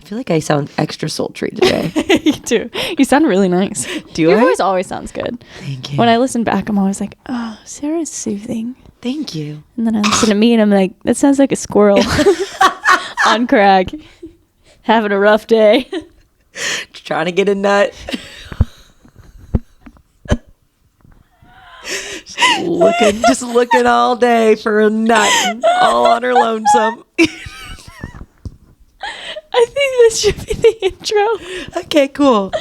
feel like I sound extra sultry today. You do. You sound really nice. Your voice always sounds good. Thank you. When I listen back, I'm always like, oh, Sarah's soothing. Thank you. And then I listen to me and I'm like, that sounds like a squirrel on crack. Having a rough day. Trying to get a nut. just looking all day for a nut, all on her lonesome. I think this should be the intro. Okay, cool.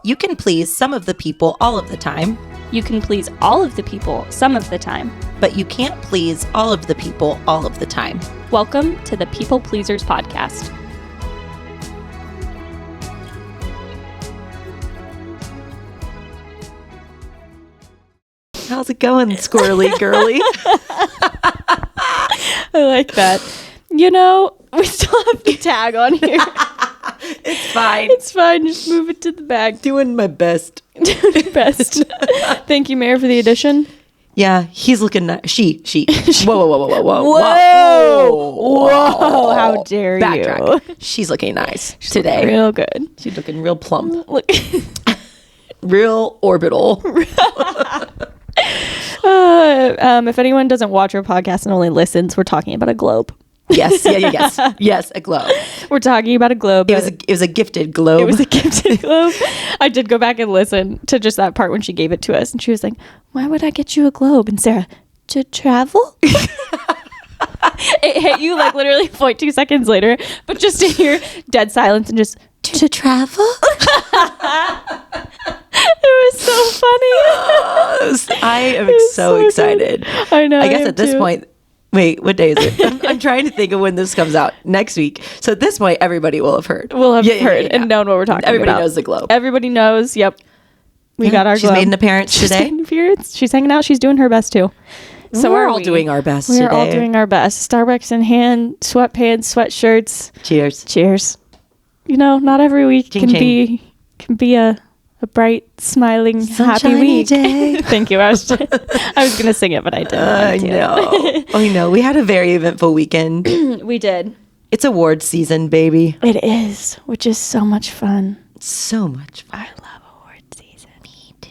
You can please some of the people all of the time. You can please all of the people some of the time. But you can't please all of the people all of the time. Welcome to the People Pleasers Podcast. How's it going, squirrely girly? I like that. You know, we still have the tag on here. It's fine. It's fine. Just move it to the back. Doing my best. Doing your best. Thank you, Mayor, for the addition. Yeah, he's looking nice. She. Whoa. Whoa. How dare Backtrack. you? She's looking nice She's today. looking real good. She's looking real plump. Look. Real orbital. If anyone doesn't watch our podcast and only listens, we're talking about a globe. Yes, yes, a globe. We're talking about a globe. It was a gifted globe. It was a gifted globe. I did go back and listen to just that part when she gave it to us, and she was like, "Why would I get you a globe?" And Sarah, to travel. It hit you like literally 0.2 seconds later, but just to hear dead silence and just to travel. It was so funny. I am so excited. Good. I know. I guess at this point. Wait, what day is it? I'm trying to think of when this comes out. Next week. So at this point, everybody will have heard. We'll have heard and known what we're talking Everybody about. knows the globe. Everybody knows. Yep. We got our She's globe. made an appearance today. She's hanging out. She's doing her best too. So we're all doing our best today. We're all doing our best. Starbucks in hand, sweatpants, sweatshirts. Cheers. You know, not every week Ching, can be a bright, smiling, happy week. Day. Thank you. I was gonna sing it, but I didn't. I know. I know. We had a very eventful weekend. We did. It's awards season, baby. It is, which is so much fun. So much fun. I love awards season. Me too.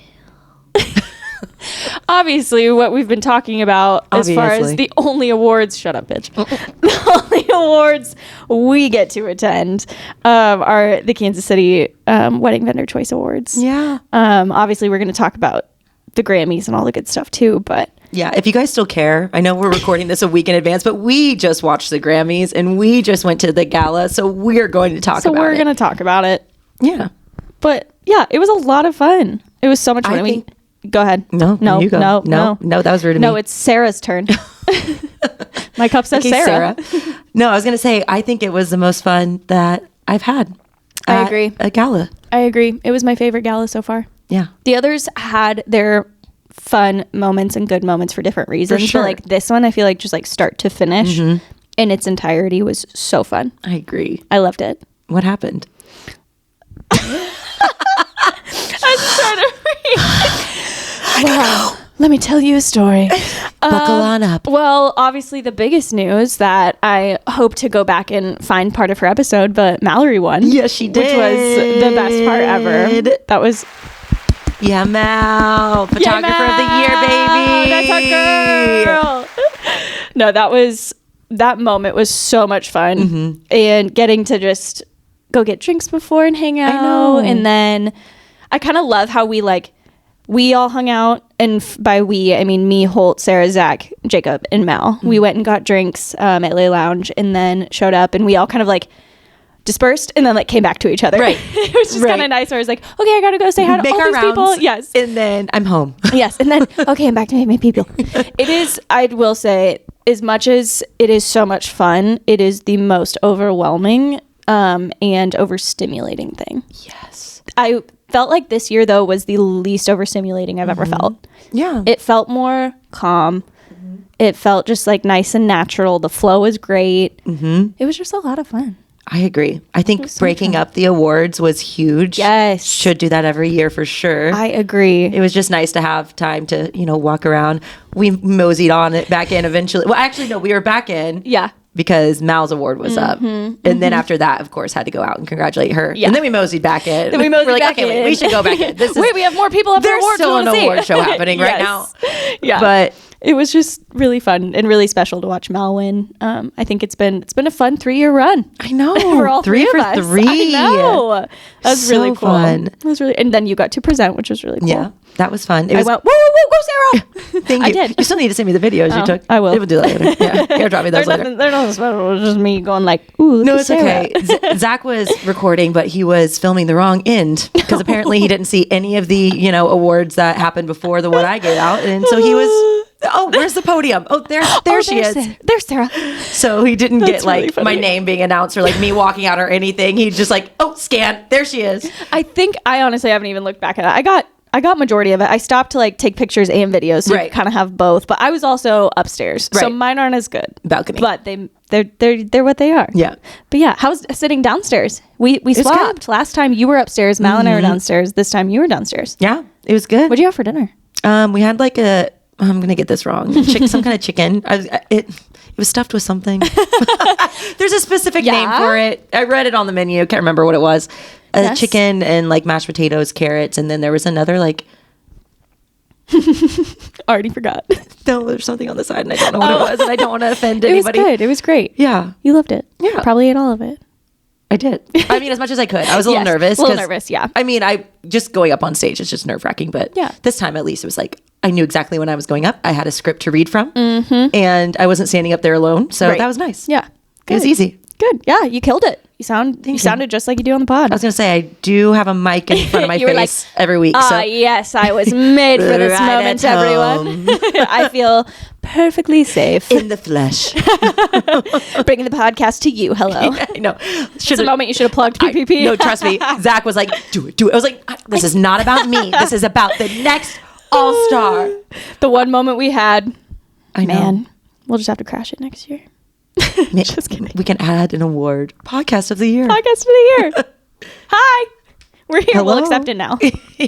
Obviously, what we've been talking about as far as the only awards, shut up, bitch. The only awards we get to attend are the Kansas City Wedding Vendor Choice Awards. Yeah. Obviously, we're going to talk about the Grammys and all the good stuff too, but yeah, if you guys still care, I know we're recording this a week in advance, but we just watched the Grammys and we just went to the Gala, so we're going to talk about it. So we're going to talk about it. Yeah. But yeah, it was a lot of fun. It was so much fun. Go ahead. No, you go. No, that was rude of me. No, it's Sarah's turn. My cup says Sarah. No, I was going to say, I think it was the most fun that I've had. I agree. A gala. I agree. It was my favorite gala so far. Yeah. The others had their fun moments and good moments for different reasons. For sure. But like this one, I feel like just like start to finish in its entirety was so fun. I agree. I loved it. What happened? I was just trying to read. Wow. Let me tell you a story. Buckle on up. Well, obviously the biggest news that I hope to go back and find part of her episode, but Mallorie won. Yes, she did. Which was the best part ever. That was... Yeah, Mal. Photographer of the year, baby. That's our girl. No, that moment was so much fun. And getting to just go get drinks before and hang out. I know. And then I kind of love how we all hung out, and by we, I mean me, Holt, Sarah, Zach, Jacob, and Mal. We went and got drinks at Lay Lounge, and then showed up, and we all kind of like dispersed, and then like came back to each other. Right. It was just kind of nice. Where I was like, okay, I gotta go say hi to all these people. Yes. And then I'm home. Yes. And then, okay, I'm back to my people. It is, I will say, as much as it is so much fun, it is the most overwhelming and overstimulating thing. Yes. I felt like this year, though, was the least overstimulating I've ever felt. Yeah. It felt more calm. It felt just like nice and natural. The flow was great. It was just a lot of fun. I agree. I think breaking up the awards was huge. Yes. Should do that every year for sure. I agree. It was just nice to have time to, walk around. We moseyed on it back in eventually. Well, actually, no, we were back in. Yeah. Because Mal's award was up. And then after that, of course, had to go out and congratulate her. Yeah. And then we moseyed back in. Then we moseyed We're back in. Wait, we should go back in. Wait, we have more people up for There's awards. still an award show happening right now. Yeah. But it was just really fun and really special to watch Mal win. I think it's been a fun 3-year run. I know. For all three of for us. 3. I know. That was So really cool. fun. It was really, and then you got to present, which was really cool. yeah, that was fun. I went, whoa, whoa, whoa, go Sarah. Thank you. I did. You still need to send me the videos you took. I will. We'll do that later. Yeah, you'll drop me those later. They're nothing special. It was just me going like, ooh, look No, at it's Sarah. okay. Zach was recording, but he was filming the wrong end because apparently he didn't see any of the, awards that happened before the one I gave out. And so he was, oh, where's the podium? Oh, there she is. There's Sarah. So he didn't get really like funny. my name being announced or like me walking out or anything. He just like, oh, scan. There she is. I honestly haven't even looked back at it. I got majority of it. I stopped to like take pictures and videos, so Right. you kind of have both. But I was also upstairs, so Right. mine aren't as good. Balcony. But they're what they are. Yeah. But yeah, how's sitting downstairs? We was swapped. Last time you were upstairs, Mal and I were downstairs. This time you were downstairs. Yeah, it was good. What'd you have for dinner? We had like I'm gonna get this wrong. Some kind of chicken. It was stuffed with something. There's a specific name for it. I read it on the menu. Can't remember what it was. Yes. Chicken and like mashed potatoes, carrots, and then there was another like. Already forgot. No, there's something on the side, and I don't know what it was, and I don't want to offend It was anybody. good. It was great. Yeah, You loved it. Yeah. Probably ate all of it. I did. I mean, as much as I could. I was a little Yes, nervous. a little 'cause, nervous, yeah. I mean, I just going up on stage is just nerve wracking, but Yeah. this time at least it was like I knew exactly when I was going up. I had a script to read from, and I wasn't standing up there alone, so Right. that was nice. Yeah. It was Good. easy. Good. Yeah, you killed it. You sounded just like you do on the pod. I was gonna say I do have a mic in front of my You were face every week. Ah, So yes, I was made for this Right moment, at everyone. I feel perfectly safe. in the flesh. Bringing the podcast to you. Hello. I know. It's a moment you should have plugged PPP. No, trust me. Zach was like, do it. I was like, this is not about me. This is about the next all-star. The one moment we had. I know. Man, we'll just have to crash it next year. Just kidding. We can add an award. Podcast of the year. Podcast for the year. Hi. We're here. Hello? We'll accept it now.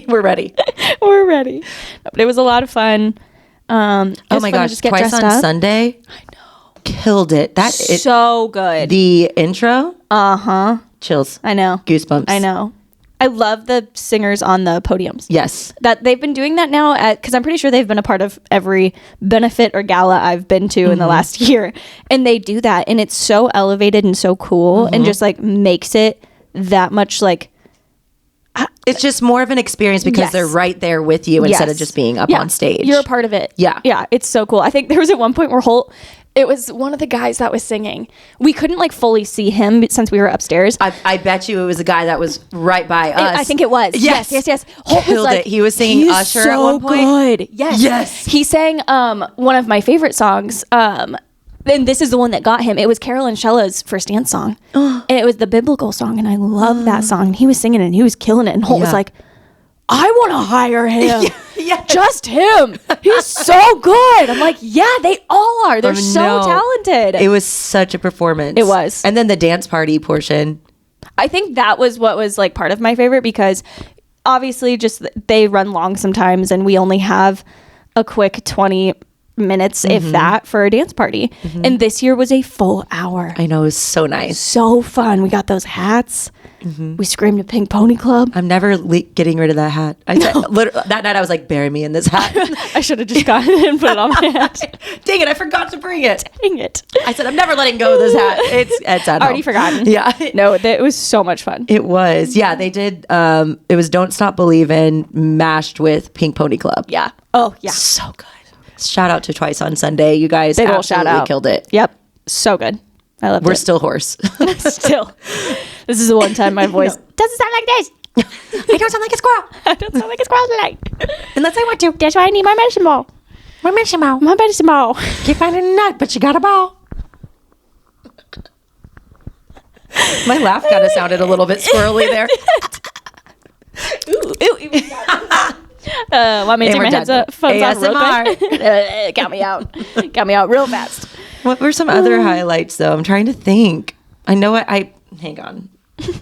We're ready. We're ready. No, but it was a lot of fun. It Oh was my fun to gosh. just get Twice dressed on up. Sunday. I know. Killed it. So good. The intro. Uh-huh. Chills. I know. Goosebumps. I know. I love the singers on the podiums. Yes. That they've been doing that now because I'm pretty sure they've been a part of every benefit or gala I've been to in the last year. And they do that. And it's so elevated and so cool and just like makes it that much like. It's just more of an experience because Yes. they're right there with you instead of Yes. just being up Yeah. on stage. You're a part of it. Yeah. Yeah. It's so cool. I think there was at one point where it was one of the guys that was singing. We couldn't like fully see him since we were upstairs. I bet you it was a guy that was right by us. I think it was. Yes. Holt Killed was like, it. He was singing he's Usher so at one point. Good. Yes. Yes. He sang one of my favorite songs. And this is the one that got him. It was Carolyn Shella's first dance song. And it was the biblical song. And I love that song. And he was singing it and he was killing it. And Holt was Yeah. like, I want to hire him. Yeah. Just him. He's so good. I'm like, yeah, they all are. They're so No. talented. It was such a performance. It was. And then the dance party portion. I think that was what was like part of my favorite because obviously just they run long sometimes and we only have a quick 20 minutes, if that, for a dance party. And this year was a full hour. I know, it was so nice. So fun. We got those hats. We screamed at Pink Pony Club. I'm never getting rid of that hat. Literally, that night I was like, bury me in this hat. I should have just gotten it and put it on my head. Dang it, I forgot to bring it. Dang it. I said, I'm never letting go of this hat. It's at Already home. forgotten. Yeah. No, it was so much fun. It was. Yeah, they did. It was Don't Stop Believin' mashed with Pink Pony Club. Yeah. Oh, yeah. So good. Shout out to Twice on Sunday. You guys Big ol' absolutely shout out. killed it. Yep. So good. I love it. We're still hoarse. Still. This is the one time my voice doesn't sound like this. I don't sound like a squirrel. I don't sound like a squirrel tonight. Unless I want to. That's why I need my medicine ball. My mission ball. My medicine ball. Can't find a nut, but you got a ball. My laugh kind of sounded a little bit squirrely there. Want me to And take we're my done. headphones on real ASMR. quick? Got me out. Got me out real fast. What were some other highlights, though? I'm trying to think. I know I hang on.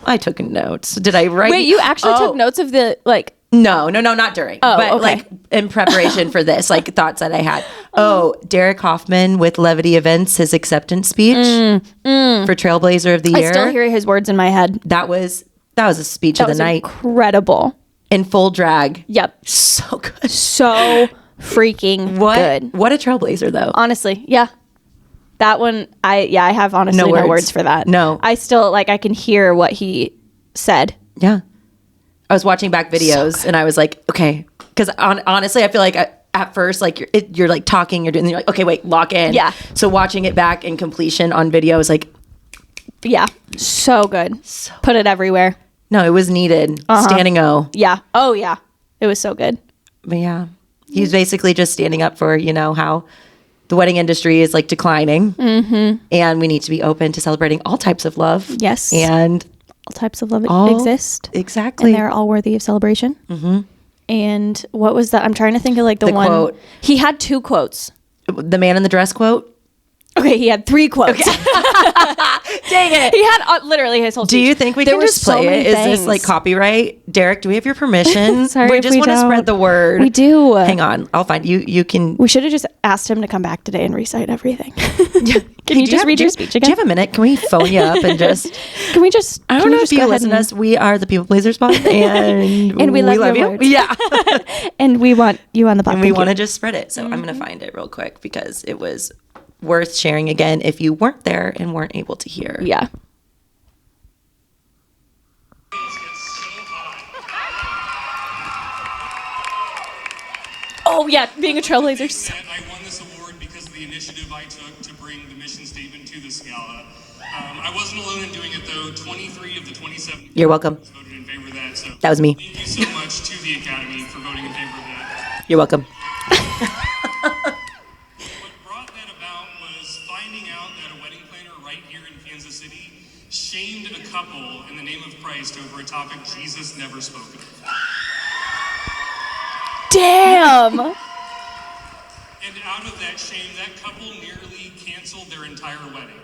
I took notes. Did I write? Wait, you actually took notes of the like? No, not during. Oh, but okay. like in preparation for this, like thoughts that I had. Oh, Derek Hoffman with Levity Events, his acceptance speech for Trailblazer of the Year. I still hear his words in my head. That was a speech of the night. Incredible. In full drag. Yep. So good. So freaking good. What a trailblazer though. Honestly, yeah. That one, I have honestly no words for that. No. I still, like, I can hear what he said. Yeah. I was watching back videos and I was like, okay. Because honestly, I feel like at first, like, you're like talking, you're like, okay, wait, lock in. Yeah. So watching it back in completion on video is like. Yeah. So good. Put it everywhere. No, it was needed. Standing O. Yeah. Oh, yeah. It was so good. But yeah. He's basically just standing up for, how the wedding industry is like declining. Mm-hmm. And we need to be open to celebrating all types of love. Yes. And all types of love exist. Exactly. And they're all worthy of celebration. Mm-hmm. And what was that? I'm trying to think of like the one. Quote. He had 2 quotes. The man in the dress quote? Okay, he had 3 quotes. Okay. Dang it. He had literally his whole speech. Do you think we can just play it? Is this like copyright? Derek, do we have your permission? Sorry, we just want to spread the word. We do. Hang on. I'll find you. You can. We should have just asked him to come back today and recite everything. Can you just read your speech again? Do you have a minute? Can we phone you up and just. Can we just. I don't know if you listen to us. We are the People Pleasers Pod. And we love you. Yeah. And we want you on the podcast. And we want to just spread it. So I'm going to find it real quick because it was worth sharing again if you weren't there and weren't able to hear. Yeah. Oh yeah, being a trailblazer. I won this award because of the initiative I took to bring the mission statement to this gala. I wasn't alone in doing it though. 23 of the 27 You're welcome. voted in favor of that. So that was me. Thank you so much to the Academy for voting in favor of that. You're welcome. What brought that about was finding out that a wedding planner right here in Kansas City shamed a couple in the name of Christ over a topic Jesus never spoke of. Damn! And out of that shame, that couple nearly canceled their entire wedding.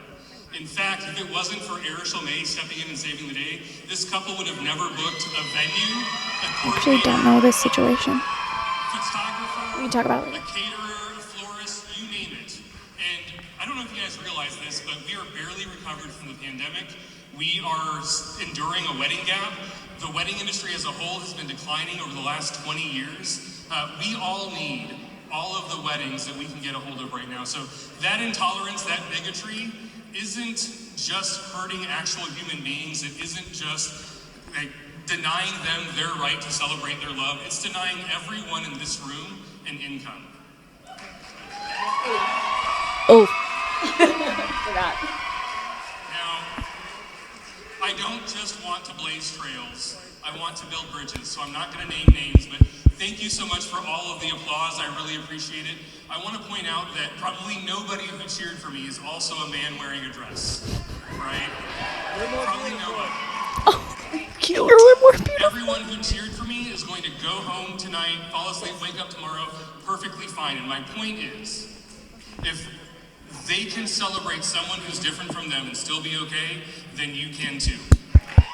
In fact, if it wasn't for Ariel May stepping in and saving the day, this couple would have never booked a venue, I actually don't know this situation. photographer, We can talk about it later. a caterer, a florist, you name it. And I don't know if you guys realize this, but we are barely recovered from the pandemic. We are enduring a wedding gap. The wedding industry as a whole has been declining over the last 20 years. We all need all of the weddings that we can get a hold of right now. So that intolerance, that bigotry, isn't just hurting actual human beings. It isn't just like denying them their right to celebrate their love. It's denying everyone in this room an income. Oh. Now, I don't just want to blaze trails. I want to build bridges, so I'm not going to name names, but thank you so much for all of the applause. I really appreciate it. I want to point out that probably nobody who cheered for me is also a man wearing a dress, right? Probably nobody. Oh, cute. You're more beautiful. Everyone who cheered for me is going to go home tonight, fall asleep, wake up tomorrow, perfectly fine. And my point is, if they can celebrate someone who's different from them and still be okay, then you can too.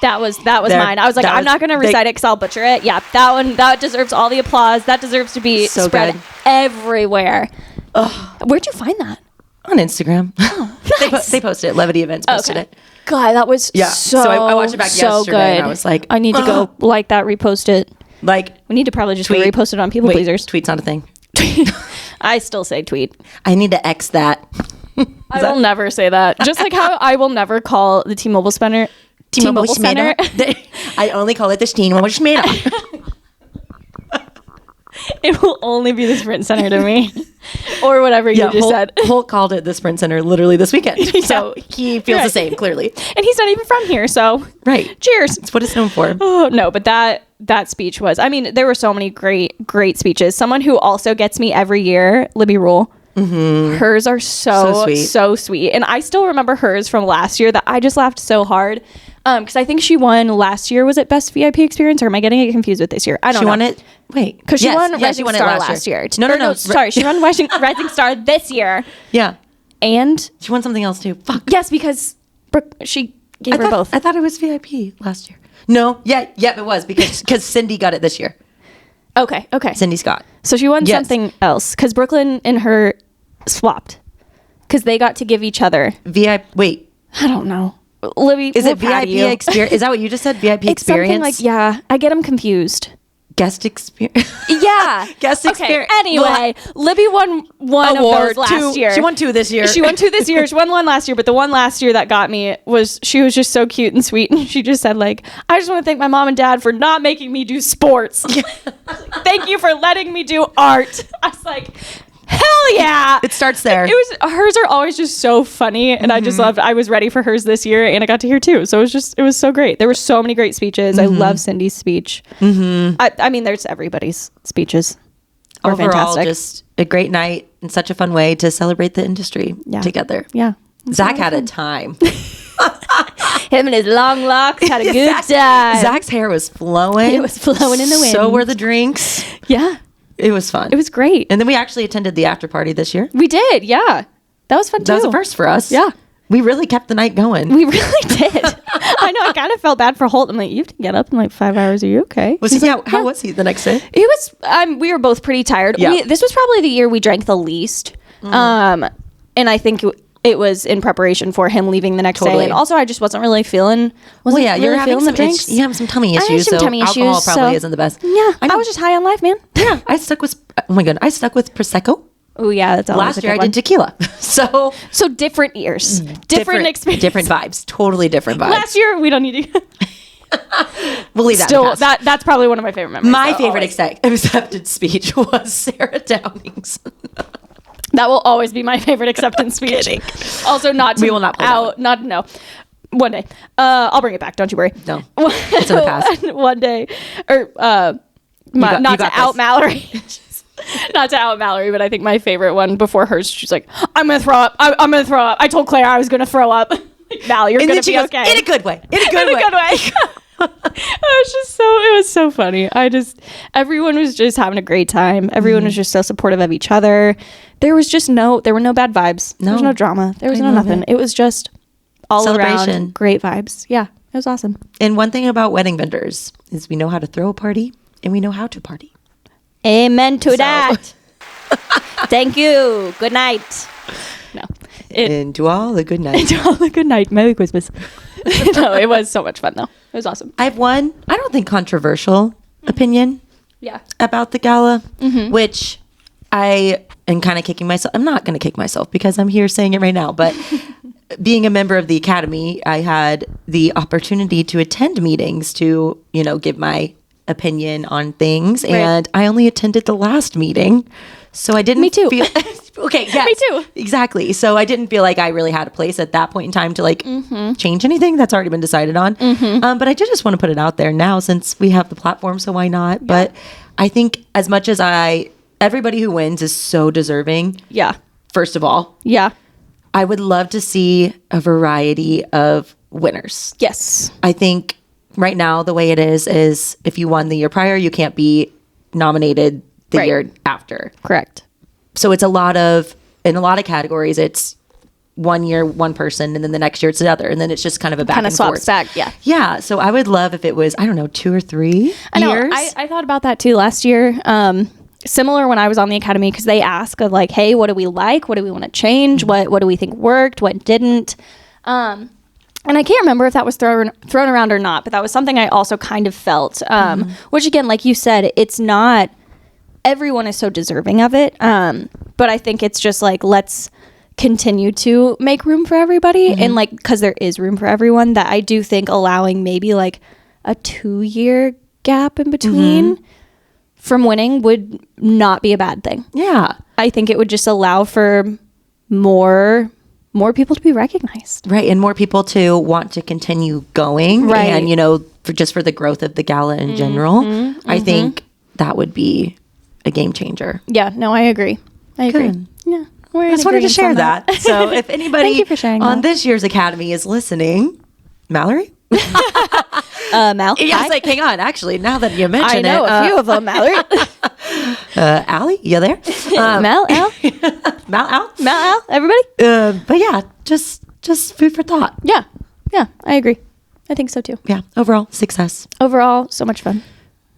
That was mine. I was like, I'm not going to recite it because I'll butcher it. Yeah, that deserves all the applause. That deserves to be So spread good. everywhere. Where'd you find that? On Instagram. Oh, nice. They posted it. Levity Events posted it. God, that was so I watched it back so yesterday good. and I was like, I need to go like that, repost it. Like, We need to probably just tweet. repost it on People Pleasers. Tweet's not a thing. I still say tweet. I need to X that. I will never say that. Just like how I will never call the T-Mobile Center. T-Mobile Center. I only call it the T-Mobile Center. It will only be the Sprint Center to me. Or whatever you just said. Holt called it the Sprint Center literally this weekend. So he feels the same, clearly. And he's not even from here, so Right. cheers. It's what it's known for. Oh, no, but that speech was, I mean, there were so many great speeches. Someone who also gets me every year, Libby Rule. Mm-hmm. Hers are so sweet. And I still remember hers from last year that I just laughed so hard. Because I think she won last year. Was it Best VIP Experience, or am I getting it confused with this year? I don't know. She won it? Wait. Because she won Rising won it Star last year. No. Sorry, she won Rising Star this year. Yeah. And She won something else too. Fuck. yes, because she gave her both. I thought it was VIP last year. No, yeah, it was because Cindy got it this year. Okay. Cindy Scott. So she won something else because Brooklyn and her swapped because they got to give each other VIP. Wait, I don't know. Libby, is it VIP experience? Is that what you just said? VIP it's experience? Something like, I get them confused. Guest experience. Yeah. Guest experience. Anyway, Libby won one award of those last year. She won 2 this year. She won 2 this year. She won 1 last year, but the one last year that got me was she was just so cute and sweet. And she just said, like, I just want to thank my mom and dad for not making me do sports. Thank you for letting me do art. I was like, hell yeah. It starts there. Hers are always just so funny. And I just loved, I was ready for hers this year and I got to hear 2. So it was so great. There were so many great speeches. I love Cindy's speech. I mean, there's everybody's speeches. Overall, fantastic. just a great night and such a fun way to celebrate the industry together. Yeah. Zach had a time. Him and his long locks had a good time. Zach's hair was flowing. It was flowing in the wind. So were the drinks. Yeah. It was fun. It was great. And then we actually attended the after party this year. We did, yeah. That was fun too. That was a first for us. Yeah. We really kept the night going. We really did. I know. I kind of felt bad for Holt. I'm like, you have to get up in like 5 hours. Are you okay? Was he? How was he the next day? He was. We were both pretty tired. Yeah. This was probably the year we drank the least. And I think it was in preparation for him leaving the next day. And also, I just wasn't really feeling. You're having some drinks. You have some tummy issues. I have some tummy issues. Alcohol probably isn't the best. Yeah, I was just high on life, man. Yeah, I stuck with. Oh my god, I stuck with Prosecco. Oh yeah, that's always last year. I did tequila. So different years, different experience, different vibes, totally different vibes. Last year we don't need to. We'll leave that. Still, that's probably one of my favorite memories. My favorite acceptance speech was Sarah Downing's. That will always be my favorite acceptance speech. Also, we will not play out. No. One day, I'll bring it back. Don't you worry. No, it's in the past. One day, or not to out Mallory. Not to out Mallory, but I think my favorite one before hers, she's like, I'm gonna throw up. I'm gonna throw up. I told Claire I was gonna throw up. Val, you're gonna be okay. In a good way. In a good way. It was so funny. Everyone was just having a great time. Everyone was just so supportive of each other. There were no bad vibes. There was no drama. There was no nothing. It was just all around great vibes. Yeah, it was awesome. And one thing about wedding vendors is we know how to throw a party and we know how to party. Amen to that. Thank you. Good night. No. And to all a good night. To all a good night. Merry Christmas. No, it was so much fun though. It was awesome. I have one, I don't think controversial opinion about the gala, which I am kind of kicking myself. I'm not going to kick myself because I'm here saying it right now, but being a member of the Academy, I had the opportunity to attend meetings to, give my opinion on things. Right. And I only attended the last meeting. So I didn't feel okay. Yes, me too. Exactly. So I didn't feel like I really had a place at that point in time to change anything that's already been decided on. But I did just want to put it out there now since we have the platform. So why not? Yeah. But I think as much as everybody who wins is so deserving. Yeah. First of all. Yeah. I would love to see a variety of winners. Yes. I think right now the way it is if you won the year prior, you can't be nominated the year after. Correct. So it's in a lot of categories, it's 1 year, one person, and then the next year it's another. And then it's just kind of a back and forth. Kind of swap stack, yeah. Yeah. So I would love if it was, 2 or 3 years. I know. I thought about that too last year. Similar when I was on the Academy, because they ask of like, hey, what do we like? What do we want to change? What do we think worked? What didn't? And I can't remember if that was thrown around or not, but that was something I also kind of felt, which again, like you said, it's not, everyone is so deserving of it. But I think it's just like, let's continue to make room for everybody. And like, because there is room for everyone, that I do think allowing maybe like a 2-year gap in between from winning would not be a bad thing. Yeah. I think it would just allow for more people to be recognized. Right. And more people to want to continue going. Right. And, for the growth of the gala in general, I think that would be a game changer. Yeah. No, I agree. I agree. Yeah. I just wanted to share that. So if anybody Thank you for sharing on this year's Academy is listening, Mallory? Mal? Yeah, I was like, hang on. Actually, now that you mention it. I know a few of them, Mallory. Allie, you there? Mal, Al? Mal, Al? Mal, Al? Everybody? But yeah, just food for thought. Yeah. Yeah, I agree. I think so too. Yeah, overall success. Overall, so much fun.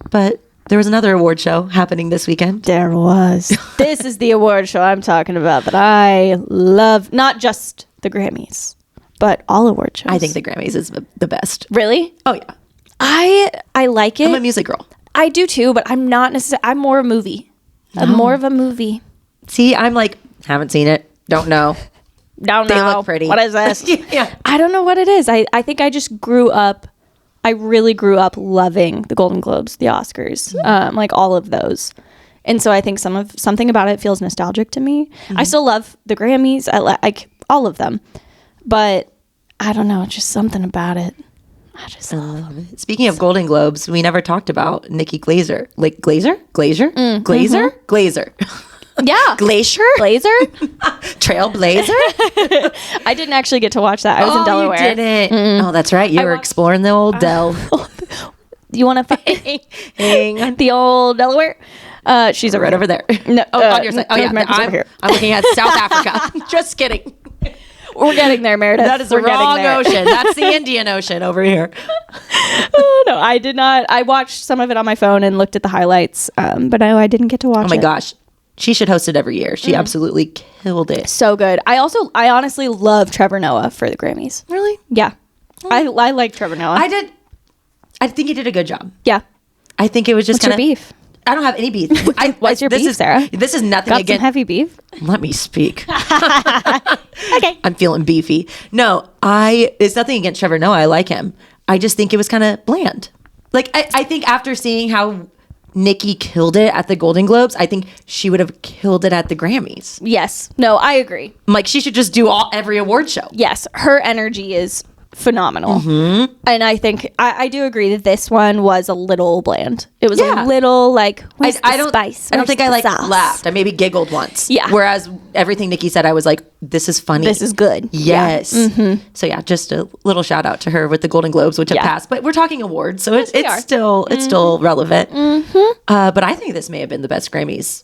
But there was another award show happening this weekend. There was. This is the award show I'm talking about that I love. Not just the Grammys, but all award shows. I think the Grammys is the best. Really? Oh yeah, I like it. I'm a music girl. I do too, but I'm not necessarily. I'm more a movie. I'm more of a movie. See, I'm like, haven't seen it, don't know. Don't They know. look pretty. What is this? Yeah. I don't know what it is. I think I just grew up. I really grew up loving the Golden Globes, the Oscars, like all of those. And so I think something about it feels nostalgic to me. I still love the Grammys. I like all of them. But I don't know, just something about it. I just love it. Speaking of Golden Globes, we never talked about Nikki Glazer. Like Glazer? Yeah. Glacier? Blazer? Trailblazer? I didn't actually get to watch that. I was in Delaware. You didn't. Oh, that's right. You were exploring the old Dell. You want to hang the old Delaware? She's Right over there. No, on your side. Oh, yeah. America's over here. I'm looking at South Africa. Just kidding. We're getting there, Meredith. That is the wrong ocean. That's the Indian Ocean over here. Oh, no, I did not. I watched some of it on my phone and looked at the highlights, but no, I didn't get to watch it. Oh, my gosh. She should host it every year. She absolutely killed it. So good. I honestly love Trevor Noah for the Grammys. Really? Yeah. I like Trevor Noah. I think he did a good job. Yeah. I think it was just What's your beef? I don't have any beef. What's your beef, Sarah? This is nothing Got against. some heavy beef? Let me speak. Okay. I'm feeling beefy. No, it's nothing against Trevor Noah. I like him. I just think it was kind of bland. Like, I think after seeing how Nikki killed it at the Golden Globes, I think she would have killed it at the Grammys. Yes. No, I agree. I'm like, she should just do every award show. Yes. Her energy is phenomenal. And I think I do agree that this one was a little bland. It was a little like, I don't spice? I don't think I like sauce? laughed. I maybe giggled once. Yeah. Whereas everything Nikki said, I was like, this is funny. This is good. Yes. So yeah, just a little shout out to her with the Golden Globes, which have passed. But we're talking awards, so it's still relevant. But I think this may have been the best Grammys.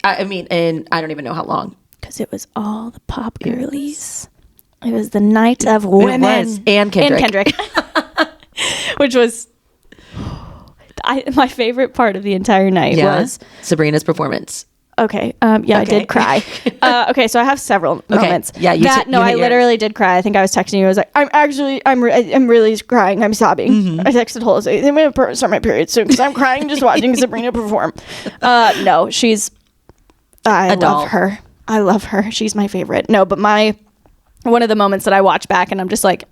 I mean, and I don't even know how long. Because it was all the pop girlies. It was the night of women. It was. And Kendrick. Which was my favorite part of the entire night was Sabrina's performance. Okay. I did cry. Okay, so I have several moments. Yeah, I literally did cry. I think I was texting you. I was like, I'm really crying. I'm sobbing. I texted Hola, saying, I'm going to start my period soon because I'm crying just watching Sabrina perform. No, I love her. I love her. She's my favorite. No, but one of the moments that I watch back and I'm just like,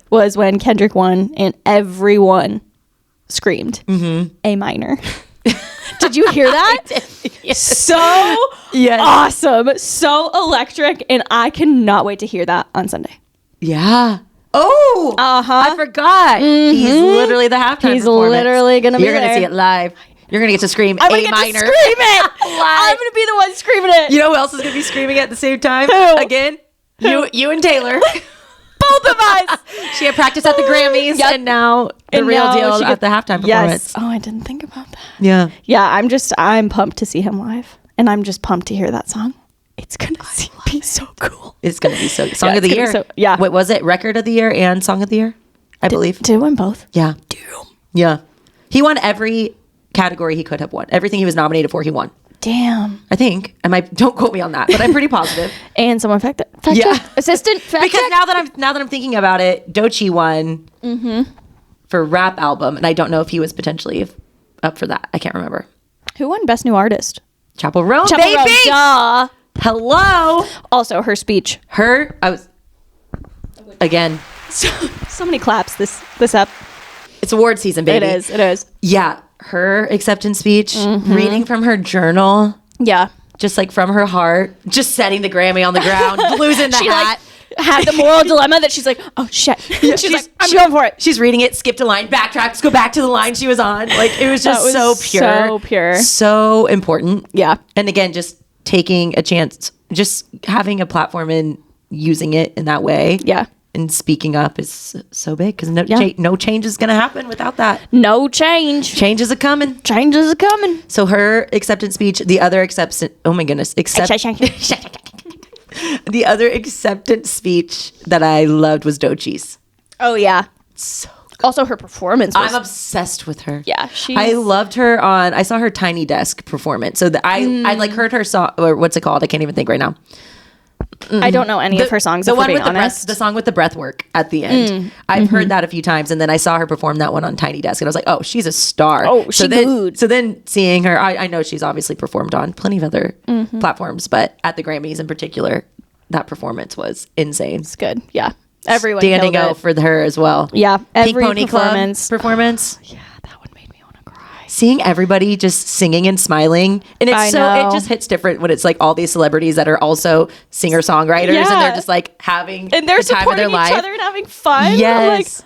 was when Kendrick won and everyone screamed A minor. Did you hear that? I did. Yes. So awesome. So electric. And I cannot wait to hear that on Sunday. Yeah. Oh, I forgot. He's literally the halftime He's performance. literally going to be You're going to see it live. You're going to get to scream I'm A gonna minor. get to scream it. I'm going to be the one screaming it. You know who else is going to be screaming at the same time? Who? Again? You and Taylor. Both of us. She had practiced at the Grammys and now the real deal at the halftime performance. Yes. Oh, I didn't think about that. Yeah. Yeah, I'm pumped to see him live. And I'm just pumped to hear that song. It's going to be so cool. It's going to be so Song of the Year. Yeah. What was it? Record of the Year and Song of the Year? I believe. Did he win both? Yeah. Damn. Yeah. He won every category he could have won. Everything he was nominated for, he won. Damn. I think. Don't quote me on that, but I'm pretty positive. And someone fact check? Assistant fact because check? now that I'm thinking about it, Doechii won for rap album, and I don't know if he was potentially up for that. I can't remember. Who won Best New Artist? Chappell Roan, Chappell baby. Roan, duh. Hello. Also, her speech. I was again. So many claps this up. It's award season, baby. It is. Yeah, her acceptance speech, reading from her journal. Yeah. Just like from her heart, just setting the Grammy on the ground, losing the hat. Had the moral dilemma that she's like, oh shit. Yeah, she's like, I'm going for it. She's reading it, skipped a line, backtracks, go back to the line she was on. Like it was just so pure. So pure. So important. Yeah. And again, just taking a chance, just having a platform and using it in that way. Yeah. And speaking up is so big because no change is going to happen without that. No change. Changes are coming. Changes are coming. So her acceptance speech, the other acceptance, oh my goodness. The other acceptance speech that I loved was Doechie's. Oh yeah. So Also, her performance was... I'm obsessed with her. Yeah, I loved her I saw her Tiny Desk performance. So I like heard her song, or what's it called? I can't even think right now. I don't know any of her songs, The if we're one being with honest. the song with the breath work at the end. I've heard that a few times, and then I saw her perform that one on Tiny Desk, and I was like, oh, she's a star. Oh, she good. So then seeing her, I know she's obviously performed on plenty of other platforms, but at the Grammys in particular, that performance was insane. It's good. Yeah. Everyone Standing killed out it. for her as well. Yeah. Pink Every Pony performance. Club performance. Yeah, that one made me want to cry. Seeing everybody just singing and smiling, and I it know. just hits different when it's like all these celebrities that are also singer songwriters, and Yeah. they're just like having And they're the time of supporting their each life. other and having fun. Yes.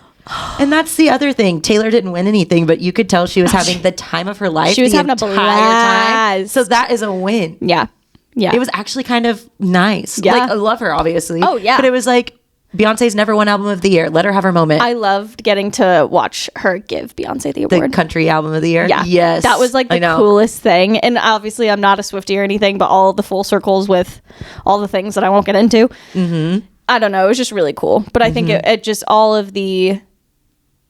And that's the other thing. Taylor didn't win anything, but you could tell she was having the time of her life. She was the having a entire blast. time. So that is a win. Yeah. Yeah. It was actually kind of nice. Yeah. Like, I love her, obviously. Oh, yeah. But it was like, Beyonce's never won album of the year. Let her have her moment. I loved getting to watch her give Beyonce the the award. country album of the year. Yeah. Yes. That was like I the know. coolest thing. And obviously I'm not a Swiftie or anything, but all the full circles with all the things that I won't get into. Mm-hmm. I don't know. It was just really cool. But I think it just all of the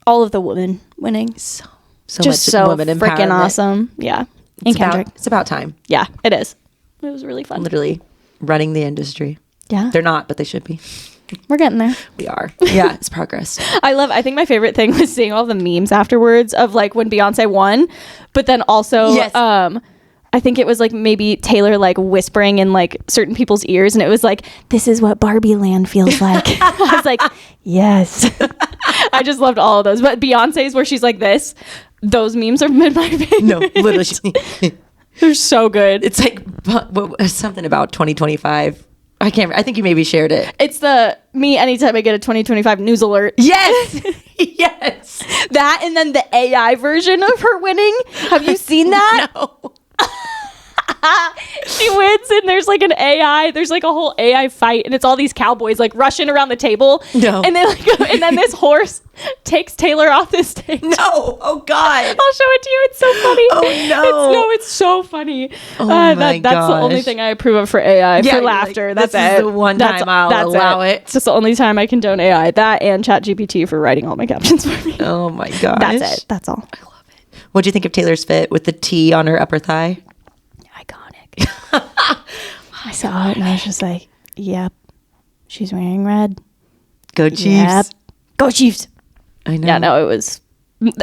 women winning. So Just much so woman freaking empowerment. awesome. Yeah. And Kendrick. It's about time. Yeah, it is. It was really fun. Literally running the industry. Yeah. They're not, but they should be. We're getting there. We are. Yeah, it's progress. I think my favorite thing was seeing all the memes afterwards of like when Beyonce won, but then also Yes. I think it was like maybe Taylor like whispering in like certain people's ears, and it was like, this is what Barbie Land feels like. I was like, yes. I just loved all of those. But Beyonce's where she's like this, those memes have been my favorite. No, literally. They're so good. It's like something about 2025. I can't. I think you maybe shared it. It's me anytime I get a 2025 news alert. Yes, yes. That and then the AI version of her winning. Have you seen that? No. She wins and there's like an AI. There's like a whole AI fight, and it's all these cowboys like rushing around the table. No. And and then this horse takes Taylor off the stage. No. Oh God. I'll show it to you. It's so funny. Oh no. It's so funny. Oh my that's the only gosh. thing I approve of for AI. Yeah, For you're laughter. like, That's this is it. the one time I'll allow it. It's just the only time I condone AI. That and ChatGPT for writing all my captions for me. Oh my gosh. That's it. That's all. I love it. What do you think of Taylor's fit with the T on her upper thigh? Iconic. I saw it and I was just like, yep, she's wearing red. Go Chiefs. Yep. Go Chiefs. I know. Yeah, no, it was.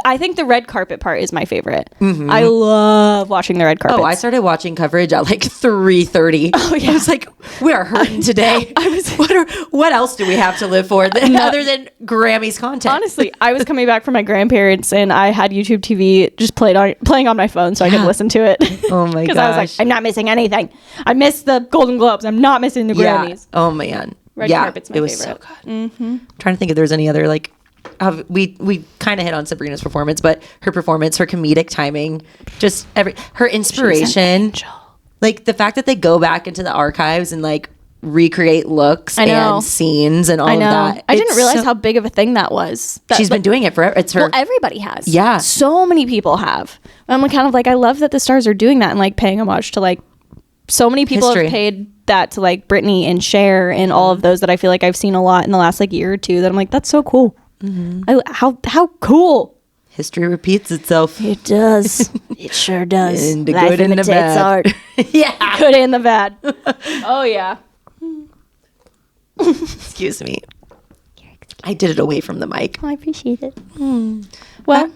I think the red carpet part is my favorite. I love watching the red carpet. Oh, I started watching coverage at like 3:30. Oh yeah. I was like, we are hurting today. What else do we have to live for other than Grammys content? Honestly, I was coming back from my grandparents and I had YouTube TV just playing on my phone so I could listen to it. Oh my gosh. Because I was like, I'm not missing anything. I missed the Golden Globes. I'm not missing the Grammys. Oh man. Red carpet's my it was favorite. so good. I'm trying to think if there's any other like. We kind of hit on Sabrina's performance, but her performance, her comedic timing, just her inspiration, like the fact that they go back into the archives and like recreate looks and scenes and all of that. I didn't realize how big of a thing that was. She's been doing it forever. It's her. Well, everybody has. Yeah. So many people have. I'm like, kind of like, I love that the stars are doing that and like paying homage to like so many people History. have paid that to like Britney and Cher and all of those that I feel like I've seen a lot in the last like year or two that I'm like, that's so cool. How cool. History repeats itself. It does. It sure does. And the good and the bad. Art. Yeah. Good and the bad. Oh yeah. Excuse me. I did it away from the mic. I appreciate it. Well,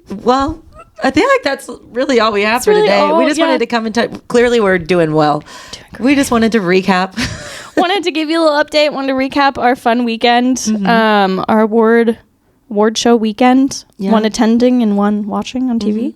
Well, I think like that's really all we have for really today. all, We just wanted to come and clearly we're doing well. We just wanted to recap. wanted to give you a little update. Wanted to recap our fun weekend, our award show weekend. Yeah. One attending and one watching on TV.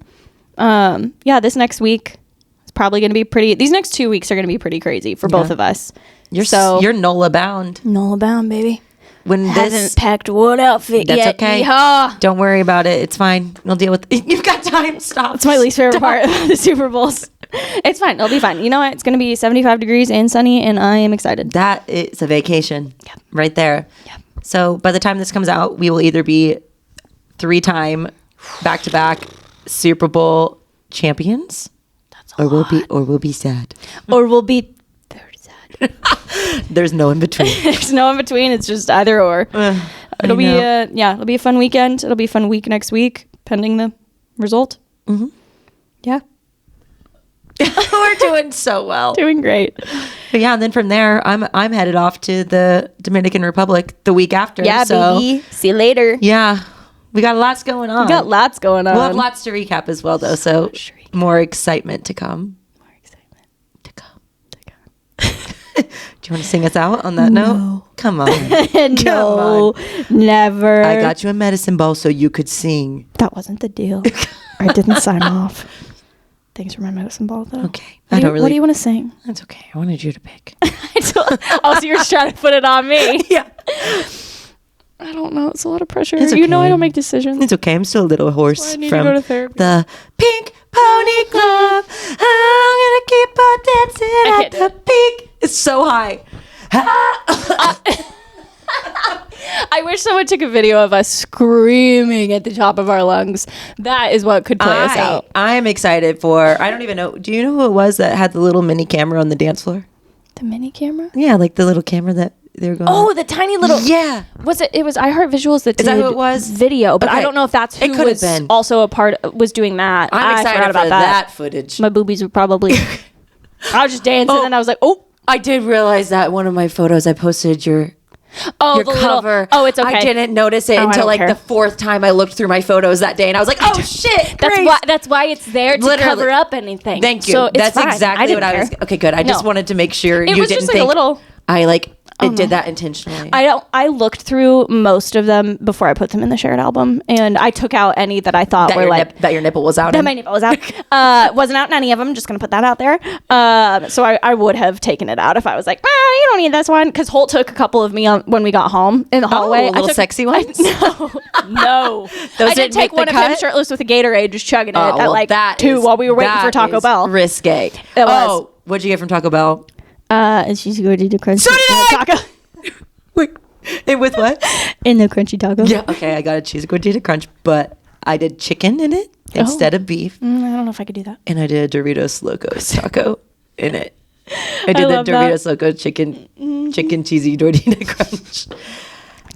This next week is probably going to be pretty. These next 2 weeks are going to be pretty crazy for both of us. You're NOLA bound. NOLA bound, baby. When Haven't packed one outfit that's yet. okay. Yeehaw. Don't worry about it. It's fine. We'll deal with it. You've got time. Stop. It's my least favorite part of the Super Bowls. It's fine. It'll be fine. You know what? It's going to be 75 degrees and sunny, and I am excited. That is a vacation right there. Yep. So by the time this comes out, we will either be 3-time back-to-back Super Bowl champions, That's a lot. or we'll be sad. Or we'll be very sad. There's no in between. There's no in between. It's just either or. It'll be it'll be a fun weekend. It'll be a fun week next week, pending the result. Mm-hmm. Yeah. We're doing so well. Doing great. But yeah, and then from there, I'm headed off to the Dominican Republic the week after. Yeah, so, baby. See you later. Yeah. We got lots going on. We got lots going on. We'll have lots to recap as well, though. So more excitement to come. More excitement to come. Do you want to sing us out on that note? Come on. No, never. I got you a medicine ball so you could sing. That wasn't the deal. I didn't sign off. Thanks for my medicine ball, though. Okay. What do you want to sing? That's okay. I wanted you to pick. Oh, so you're trying to put it on me. Yeah. I don't know. It's a lot of pressure. It's You okay. know I don't make decisions. It's okay. I'm still a little hoarse I need from to go to therapy. the Pink Pony Club. I'm gonna keep on dancing at the peak. It's so high. I wish someone took a video of us screaming at the top of our lungs. That is what could play us out. I'm excited for. I don't even know. Do you know who it was that had the little mini camera on the dance floor? The mini camera? Yeah, like the little camera that they were going. Oh, the tiny little. Yeah. Was it? It was iHeart Visuals that Is did that who it was? video, but Okay. I don't know if that's who It could have was been. also a part. Was doing that. I'm excited forgot about for that footage. My boobies were probably. I was just dancing and I was like, oh. I did realize that one of my photos I posted your Oh, the cover. Oh, it's okay. I didn't notice it I until don't like care. the fourth time I looked through my photos that day, and I was like, "Oh shit!" That's why it's there to Literally. cover up anything. Thank you. So it's That's fine. exactly what I was. Okay, good. I just No. wanted to make sure It you was didn't just like think a little. I like it did that intentionally. I looked through most of them before I put them in the shared album, and I took out any that I thought were like that your nipple was out. that my nipple was out. Wasn't out in any of them. Just gonna put that out there. So I would have taken it out if I was like, you don't need this one, because Holt took a couple of me when we got home in the hallway. little sexy ones. No. Those I did didn't take make the one of him cut? shirtless with a Gatorade, just chugging it at well, like that 2 is- while we were waiting that for Taco is Bell. Risque. It was. Oh, what'd you get from Taco Bell? And she's going to do crunchy So did I! taco. Wait, it with what? In the crunchy taco. Yeah. Okay, I got a cheese gordita crunch, but I did chicken in it instead of beef, I don't know if I could do that. and I did a Doritos Locos taco in it. I did the love that. Doritos Loco chicken cheesy gordita crunch,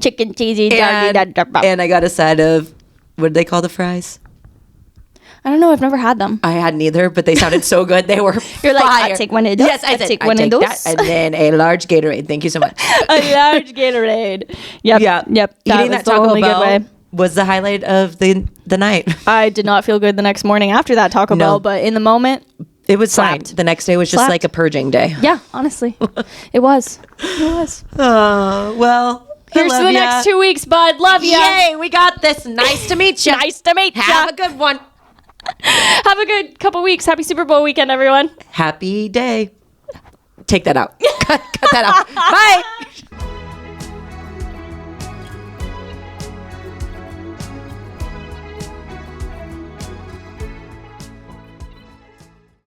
Chicken cheesy. and I got a side of what did they call the fries? I don't know. I've never had them. I hadn't either, but they sounded so good. They were You're like, fire. I'll take one of those. Yes, I I'll said, take I one of take those. that, and then a large Gatorade. Thank you so much. A large Gatorade. Yep. Yeah. Yep. Eating was that the Taco only Bell good way. was the highlight of the night. I did not feel good the next morning after that Taco Bell, but in the moment, It was fine. Slapped. The next day was just Slapped. like a purging day. yeah, honestly, it was. It was. Oh, well. Here's to the next 2 weeks, bud. Love you. Yay, we got this. Nice to meet you. Nice to meet Have ya. a good one. Have a good couple weeks. Happy Super Bowl weekend, everyone. Happy day. Take that out. cut that out. Bye.